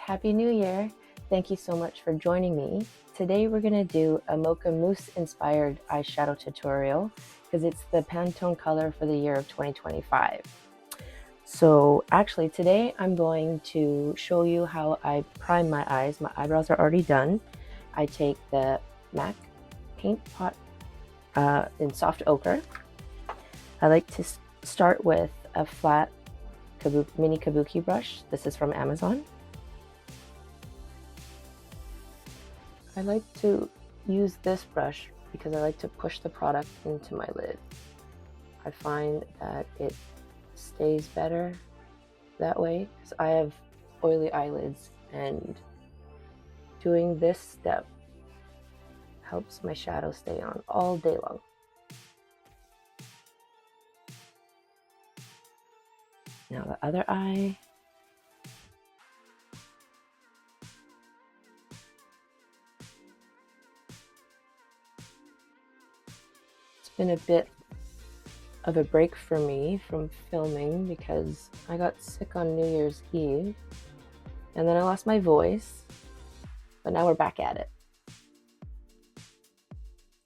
Happy New Year! Thank you so much for joining me. Today we're going to do a Mocha Mousse Inspired eyeshadow tutorial because it's the Pantone Colour for the year of 2025. So actually today I'm going to show you how I prime my eyes. My eyebrows are already done. I take the MAC paint pot in soft ochre. I like to start with a flat mini kabuki brush. This is from Amazon. I like to use this brush because I like to push the product into my lid. I find that it stays better that way because I have oily eyelids, and doing this step helps my shadow stay on all day long. Now the other eye. It's been a bit of a break for me from filming because I got sick on New Year's Eve and then I lost my voice, but now we're back at it.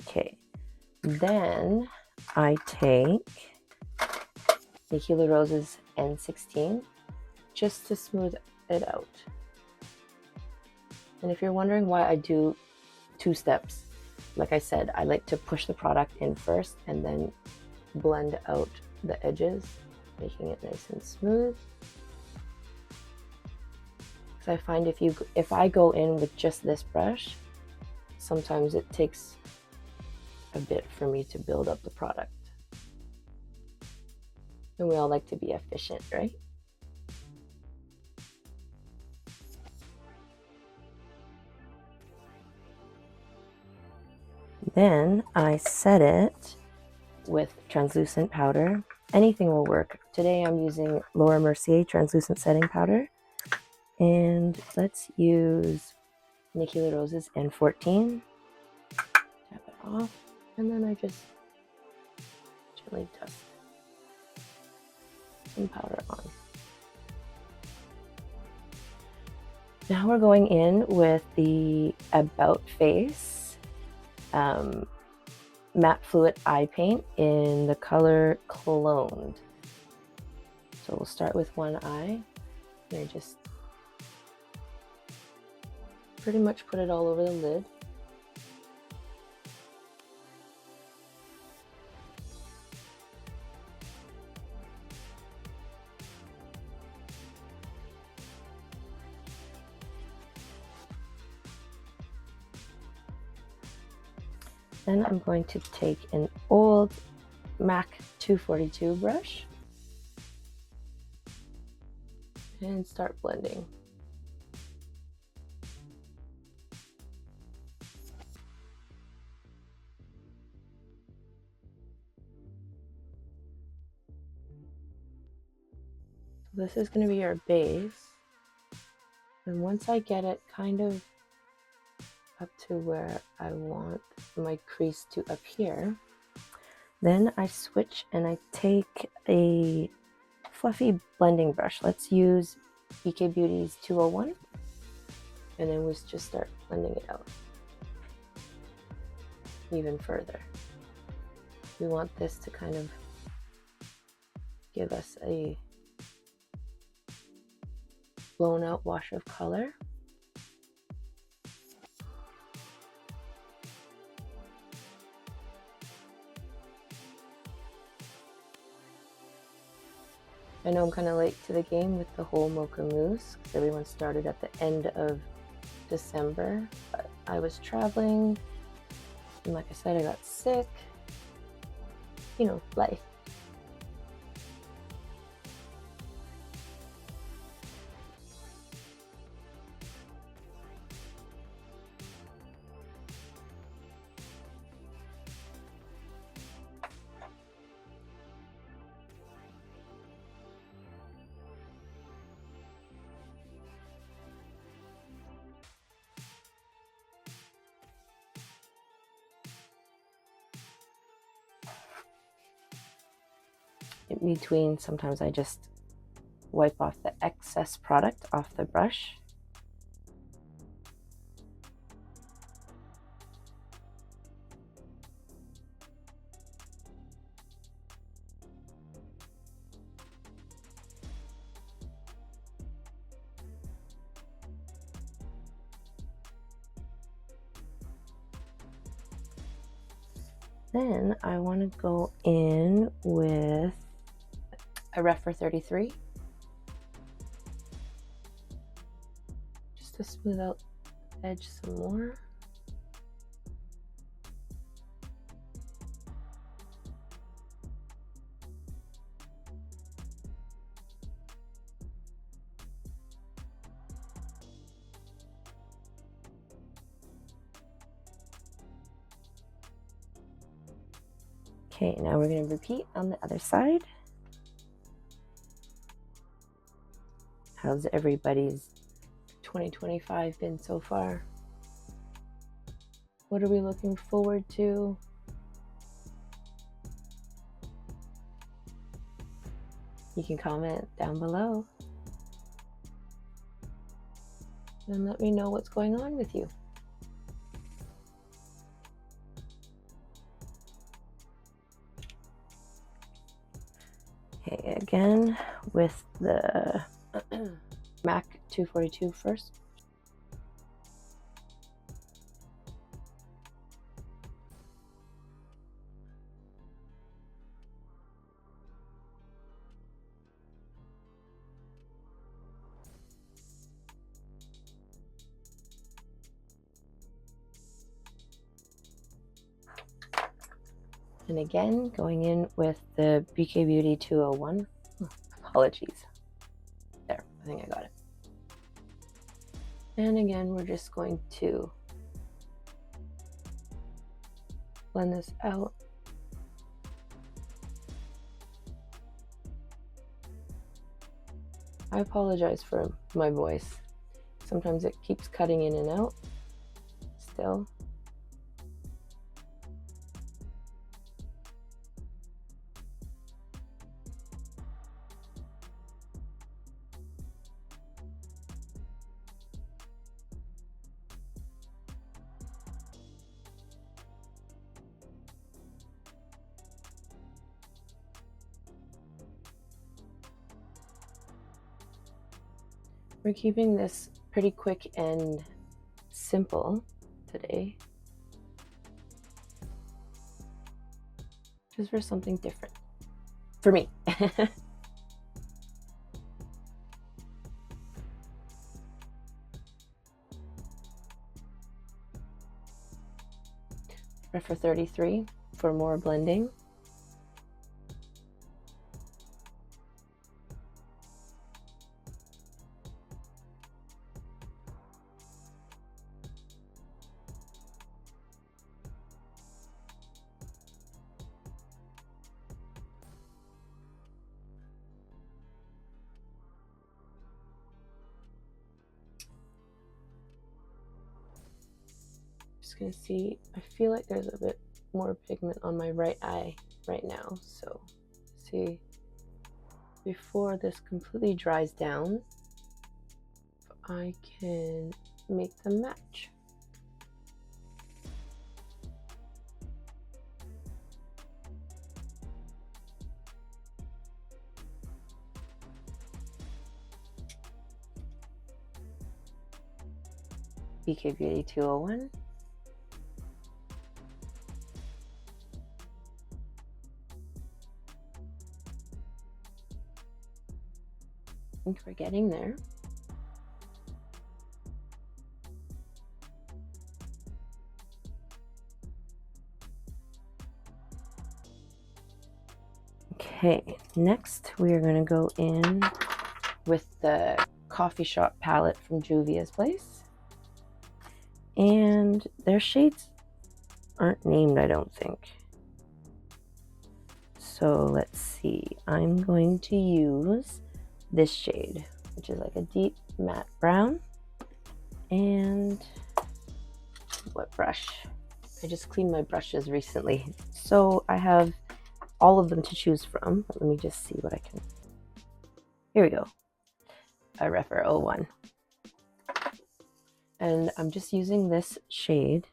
Okay, then I take Tequila Rose's N16 just to smooth it out. And if you're wondering why I do two steps, like I said, I like to push the product in first and then blend out the edges, making it nice and smooth. Because I find if I go in with just this brush, sometimes it takes a bit for me to build up the product. And we all like to be efficient, right? Then I set it with translucent powder. Anything will work. Today I'm using Laura Mercier translucent setting powder. And let's use Tequila Rose's N14. Tap it off. And then I just gently dust some powder on. Now we're going in with the About Face matte fluid eye paint in the color Cloned. So we'll start with one eye, and I just pretty much put it all over the lid. Then I'm going to take an old MAC 242 brush and start blending. So this is going to be our base. And once I get it kind of up to where I want my crease to appear, then I switch and I take a fluffy blending brush. Let's use BK Beauty's 201, and then we just start blending it out even further. We want this to kind of give us a blown out wash of color. I know I'm kind of late to the game with the whole Mocha Mousse because everyone started at the end of December, but I was traveling, and like I said, I got sick. You know, life. In between, sometimes I just wipe off the excess product off the brush Then I want to go in with a Rephr 33 just to smooth out the edge some more. Okay, now we're going to repeat on the other side. How's everybody's 2025 been so far? What are we looking forward to? You can comment down below and let me know what's going on with you. Okay, again with the MAC 242 first. And again, going in with the BK Beauty 201. Oh, apologies. There, I think I got it. And again, we're just going to blend this out. I apologize for my voice. Sometimes it keeps cutting in and out still. We're keeping this pretty quick and simple today, just for something different for me. Rephr 33 for more blending. Just gonna see, I feel like there's a bit more pigment on my right eye right now, so see before this completely dries down if I can make them match. BK Beauty 201. I think we're getting there. Okay, next we are going to go in with the Coffee Shop palette from JUVIA'S place. And their shades aren't named, I don't think. So let's see. I'm going to use this shade, which is like a deep matte brown. And what brush? I just cleaned my brushes recently, so I have all of them to choose from. But let me just see what I can. Here we go. A Rephr 01. And I'm just using this shade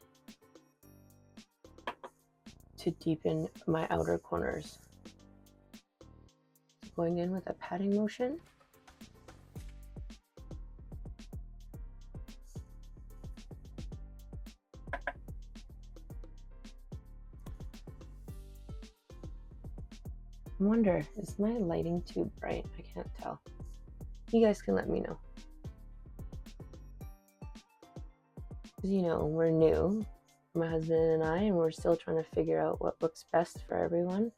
to deepen my outer corners. Going in with a patting motion. I wonder, is my lighting too bright? I can't tell. You guys can let me know. Because, you know, we're new, my husband and I, and we're still trying to figure out what looks best for everyone.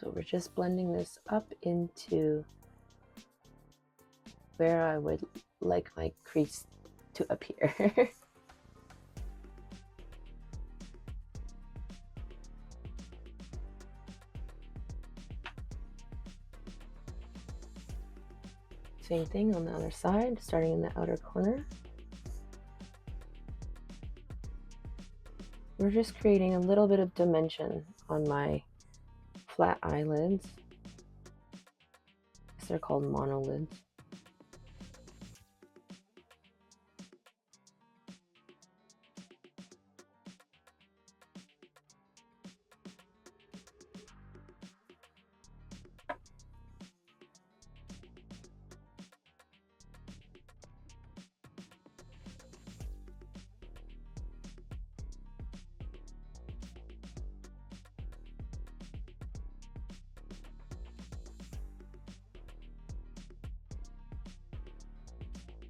So we're just blending this up into where I would like my crease to appear. Same thing on the other side, starting in the outer corner. We're just creating a little bit of dimension on my flat eyelids. I guess they're called monolids.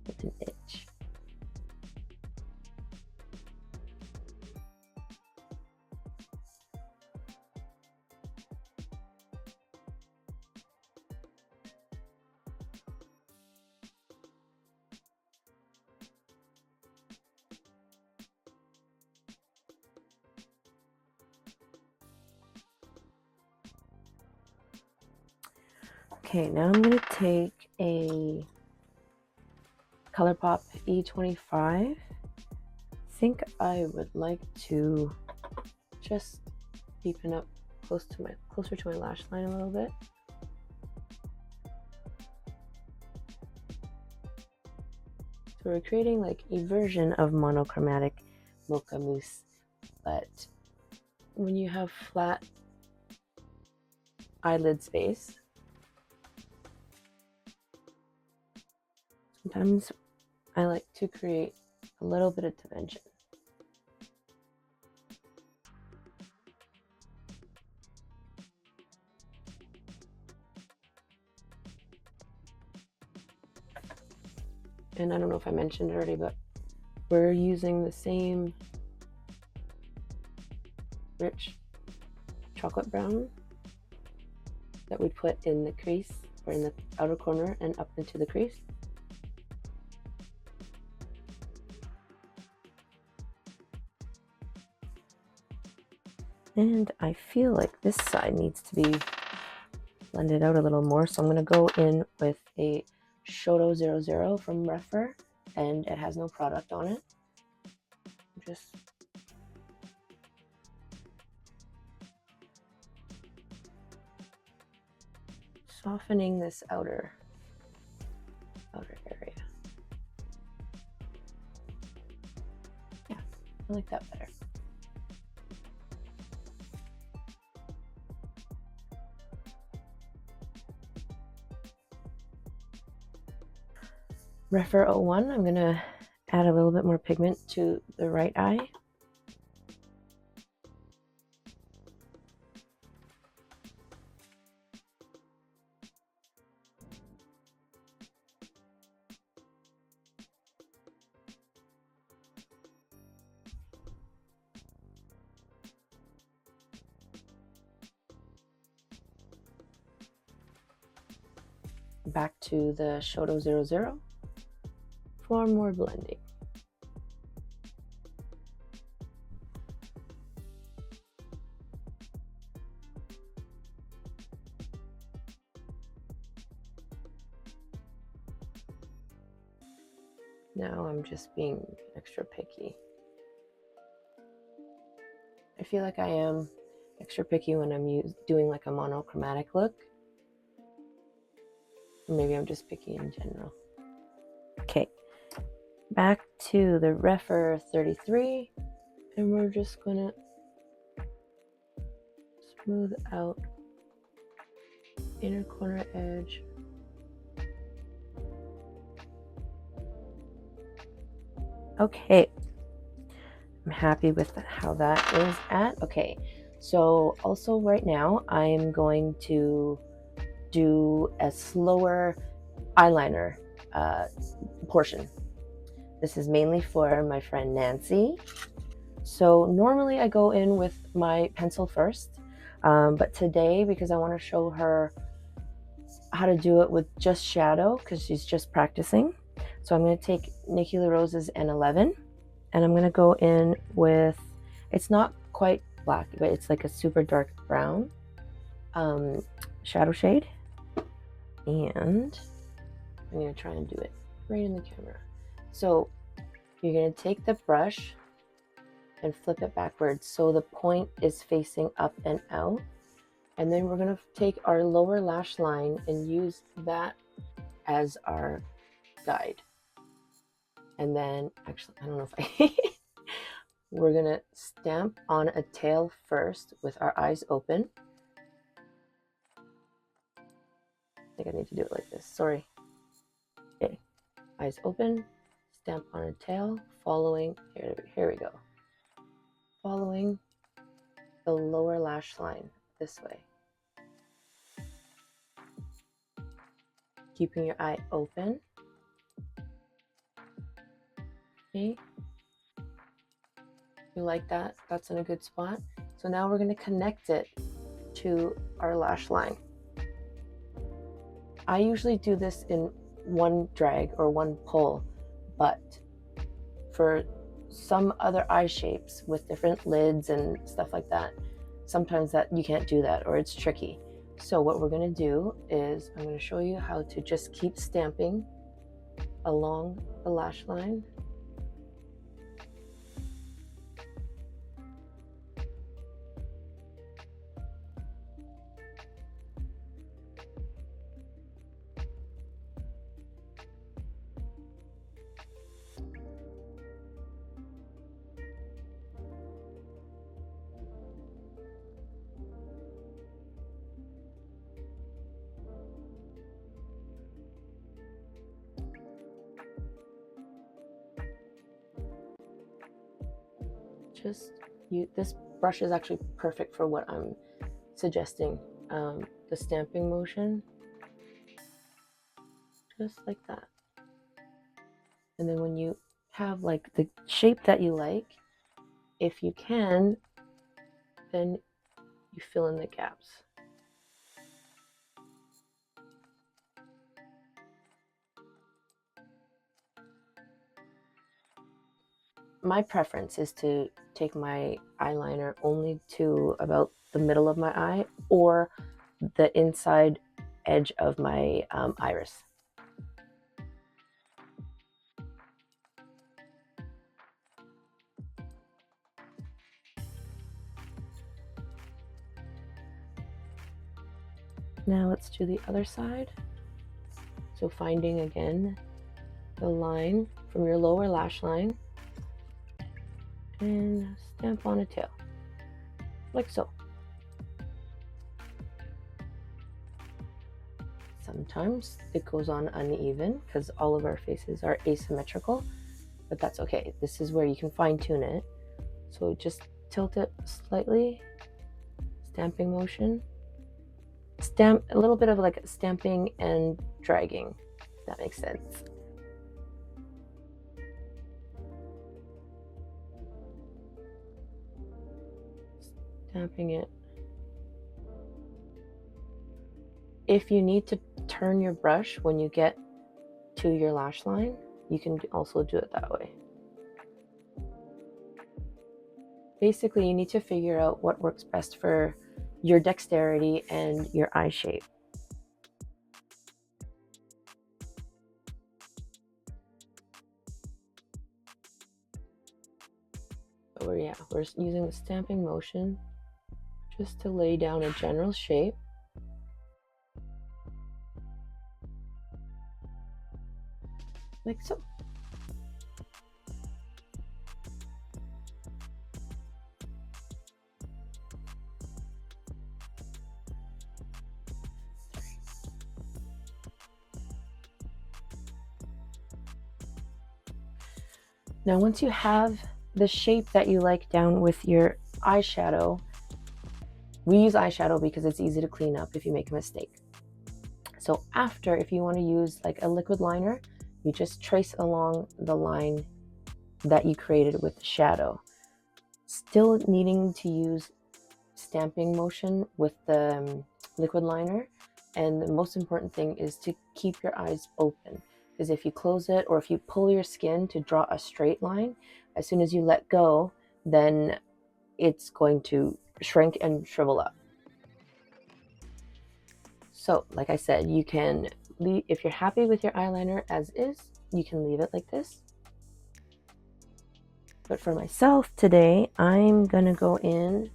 With an itch. Okay, now I'm going to take a ColourPop E25. I think I would like to just deepen up closer to my lash line a little bit. So we're creating like a version of monochromatic Mocha Mousse, but when you have flat eyelid space, sometimes I like to create a little bit of dimension. And I don't know if I mentioned it already, but we're using the same rich chocolate brown that we put in the crease, or in the outer corner and up into the crease. And I feel like this side needs to be blended out a little more, so I'm going to go in with a Eyeshadow 00 from MERCIER, and it has no product on it. Just softening this outer area. Yeah, I like that better. MERCIER 01, I'm going to add a little bit more pigment to the right eye. Back to the Eyeshadow 00 for more blending. Now I'm just being extra picky. I feel like I am extra picky when I'm doing like a monochromatic look. Maybe I'm just picky in general. Okay, back to the MERCIER 33, and we're just gonna smooth out inner corner edge. Okay, I'm happy with how that is at. Okay, so also right now I'm going to do a slower eyeliner portion. This is mainly for my friend Nancy. So normally I go in with my pencil first, but today, because I want to show her how to do it with just shadow, because she's just practicing, so I'm going to take Nikki LaRose's N11, and I'm going to go in with, it's not quite black, but it's like a super dark brown shadow shade, and I'm going to try and do it right in the camera. So you're going to take the brush and flip it backwards so the point is facing up and out, and then we're going to take our lower lash line and use that as our guide. And then actually, I don't know if I we're going to stamp on a tail first with our eyes open. I think I need to do it like this, sorry. Okay, eyes open, stamp on a tail, following, here we go, following the lower lash line this way, keeping your eye open. Okay, you like that? That's in a good spot. So now we're going to connect it to our lash line. I usually do this in one drag or one pull, but for some other eye shapes with different lids and stuff like that, sometimes that you can't do that or it's tricky. So what we're going to do is I'm going to show you how to just keep stamping along the lash line. This brush is actually perfect for what I'm suggesting. The stamping motion, just like that. And then when you have like the shape that you like, if you can, then you fill in the gaps. My preference is to take my eyeliner only to about the middle of my eye or the inside edge of my iris. Now let's do the other side. So finding again the line from your lower lash line and stamp on a tail, like so. Sometimes it goes on uneven because all of our faces are asymmetrical, but that's okay. This is where you can fine tune it. So just tilt it slightly, stamping motion. Stamp, a little bit of like stamping and dragging, if that makes sense. Stamping it. If you need to turn your brush when you get to your lash line, you can also do it that way. Basically, you need to figure out what works best for your dexterity and your eye shape. But we're using the stamping motion just to lay down a general shape. Like so. Now, once you have the shape that you like down with your eyeshadow, we use eyeshadow because it's easy to clean up if you make a mistake. So after, if you want to use like a liquid liner, you just trace along the line that you created with the shadow. Still needing to use stamping motion with the liquid liner. And the most important thing is to keep your eyes open, because if you close it or if you pull your skin to draw a straight line, as soon as you let go, then it's going to shrink and shrivel up. So like I said, you can leave, if you're happy with your eyeliner as is, you can leave it like this. But for myself today, I'm gonna go in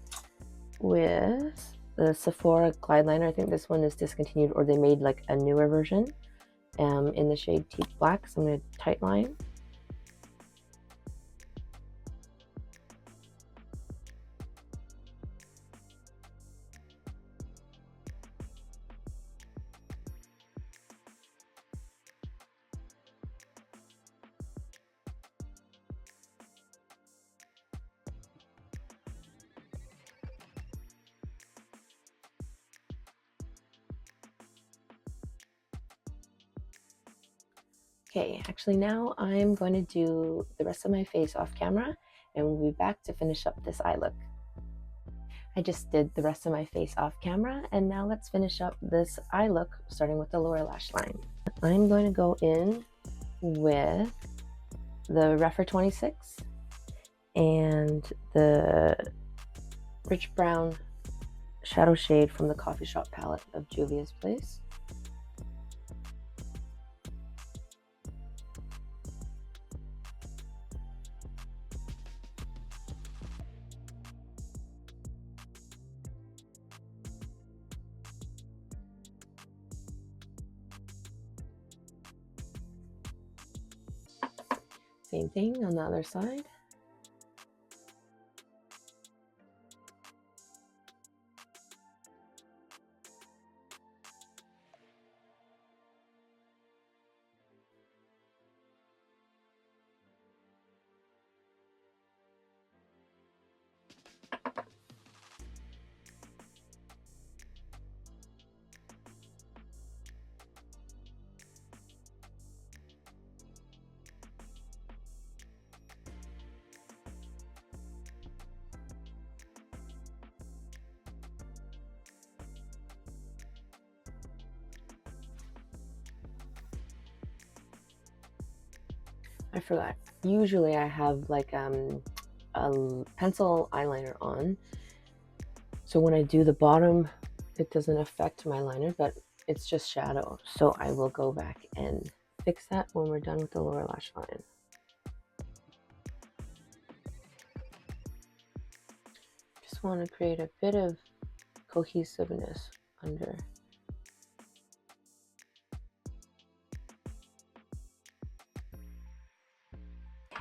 with the Sephora Glide Liner. I think this one is discontinued, or they made like a newer version in the shade Teak Black. So I'm going to tight line. Okay, actually now I'm going to do the rest of my face off camera, and we'll be back to finish up this eye look. I just did the rest of my face off camera, and now let's finish up this eye look, starting with the lower lash line. I'm going to go in with the Rephr 26 and the Rich Brown Shadow Shade from the Coffee Shop palette of JUVIA'S Place. Same thing on the other side. I forgot. Usually I have like a pencil eyeliner on, so when I do the bottom, it doesn't affect my liner, but it's just shadow. So I will go back and fix that when we're done with the lower lash line. Just want to create a bit of cohesiveness under.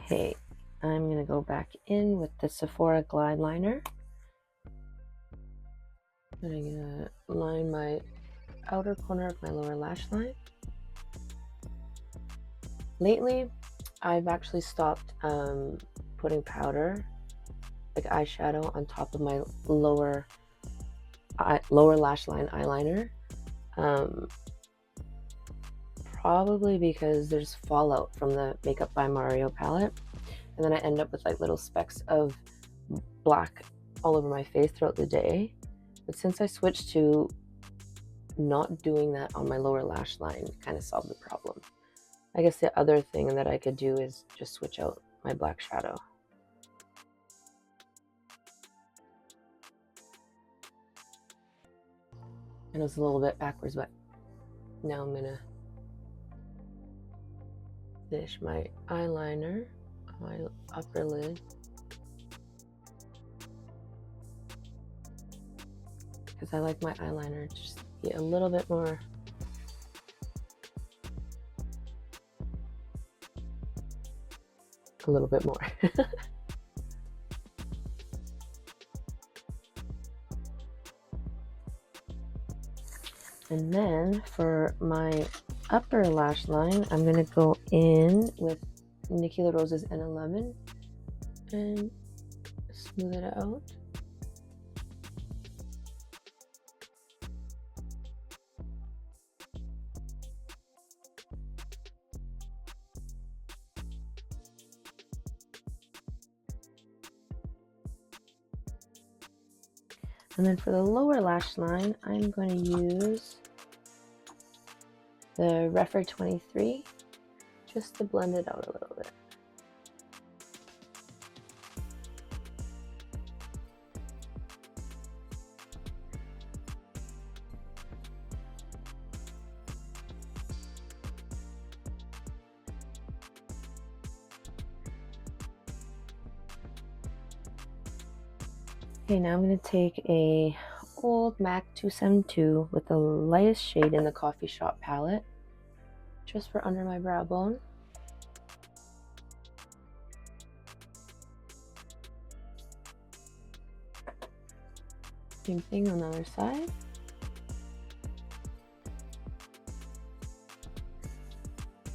Okay, I'm going to go back in with the Sephora Glide Liner. And I'm going to line my outer corner of my lower lash line. Lately, I've actually stopped putting powder, like eyeshadow, on top of my lower lash line eyeliner. Probably because there's fallout from the Makeup by Mario palette, and then I end up with like little specks of black all over my face throughout the day. But since I switched to not doing that on my lower lash line, it kind of solved the problem. I guess the other thing that I could do is just switch out my black shadow. And it was a little bit backwards, but now I'm gonna finish my eyeliner on my upper lid. Because I like my eyeliner to just be a little bit more And then for my upper lash line, I'm going to go in with Nikki LaRosa's N11 and smooth it out. And then for the lower lash line, I'm going to use the Refer 23 just to blend it out a little bit. Okay, now I'm going to take a old MAC 272 with the lightest shade in the Coffee Shop palette, just for under my brow bone. Same thing on the other side.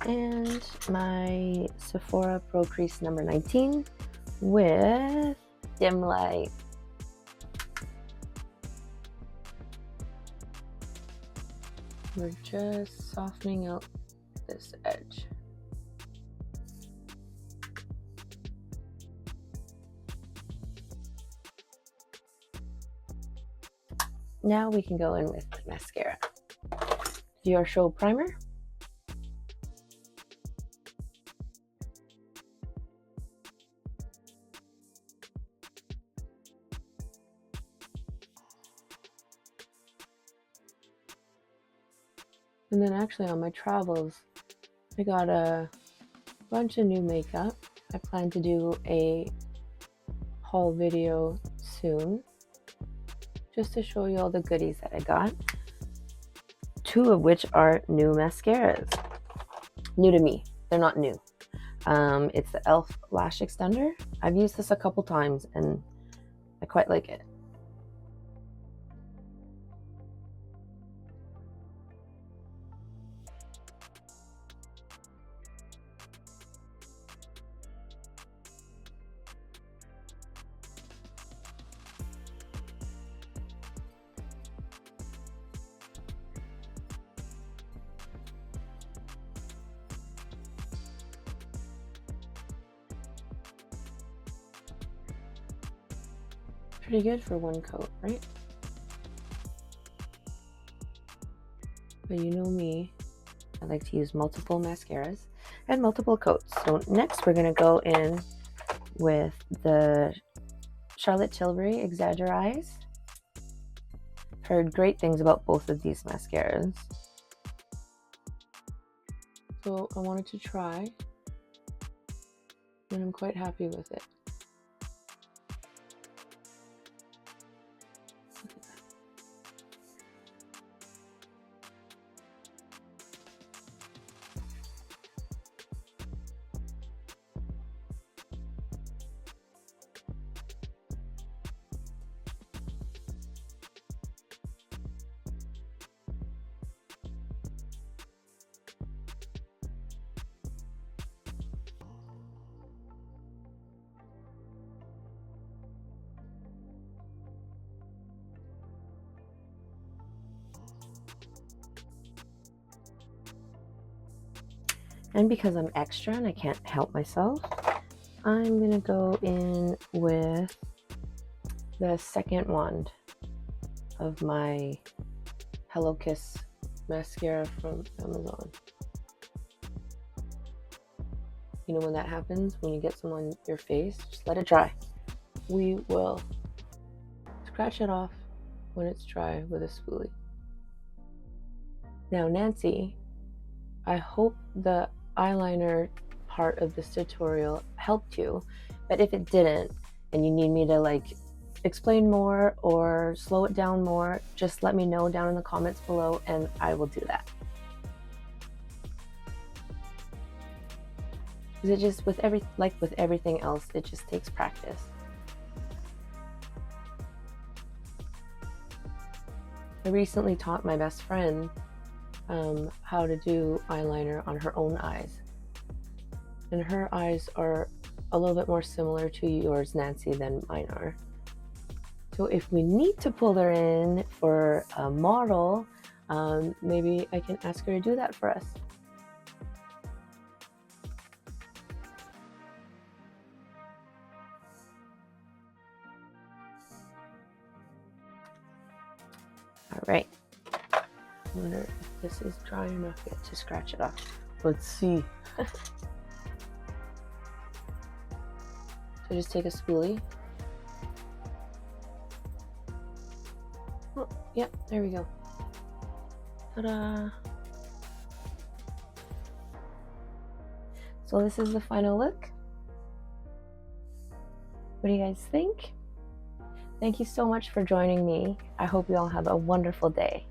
And my Sephora Pro Crease number 19 with Dim Light. We're just softening out this edge. Now we can go in with mascara. Do our show primer. And then actually on my travels, I got a bunch of new makeup. I plan to do a haul video soon, just to show you all the goodies that I got. 2 of which are new mascaras. New to me, they're not new. It's the e.l.f. Lash Extender. I've used this a couple times and I quite like it. Pretty good for one coat, right? But you know me, I like to use multiple mascaras and multiple coats. So next we're gonna go in with the Charlotte Tilbury Exaggerize. Heard great things about both of these mascaras, so I wanted to try, and I'm quite happy with it. And because I'm extra and I can't help myself, I'm gonna go in with the second wand of my Hello Kiss mascara from Amazon. You know when that happens, when you get some on your face, just let it dry. We will scratch it off when it's dry with a spoolie. Now, Nancy, I hope the eyeliner part of this tutorial helped you, but if it didn't and you need me to like explain more or slow it down more, just let me know down in the comments below and I will do that. Because it just, with everything else, it just takes practice. I recently taught my best friend how to do eyeliner on her own eyes. And her eyes are a little bit more similar to yours, Nancy, than mine are. So if we need to pull her in for a model, maybe I can ask her to do that for us. All right. I wonder if this is dry enough yet to scratch it off. Let's see. So just take a spoolie. Oh, yep, there we go. Ta-da! So this is the final look. What do you guys think? Thank you so much for joining me. I hope you all have a wonderful day.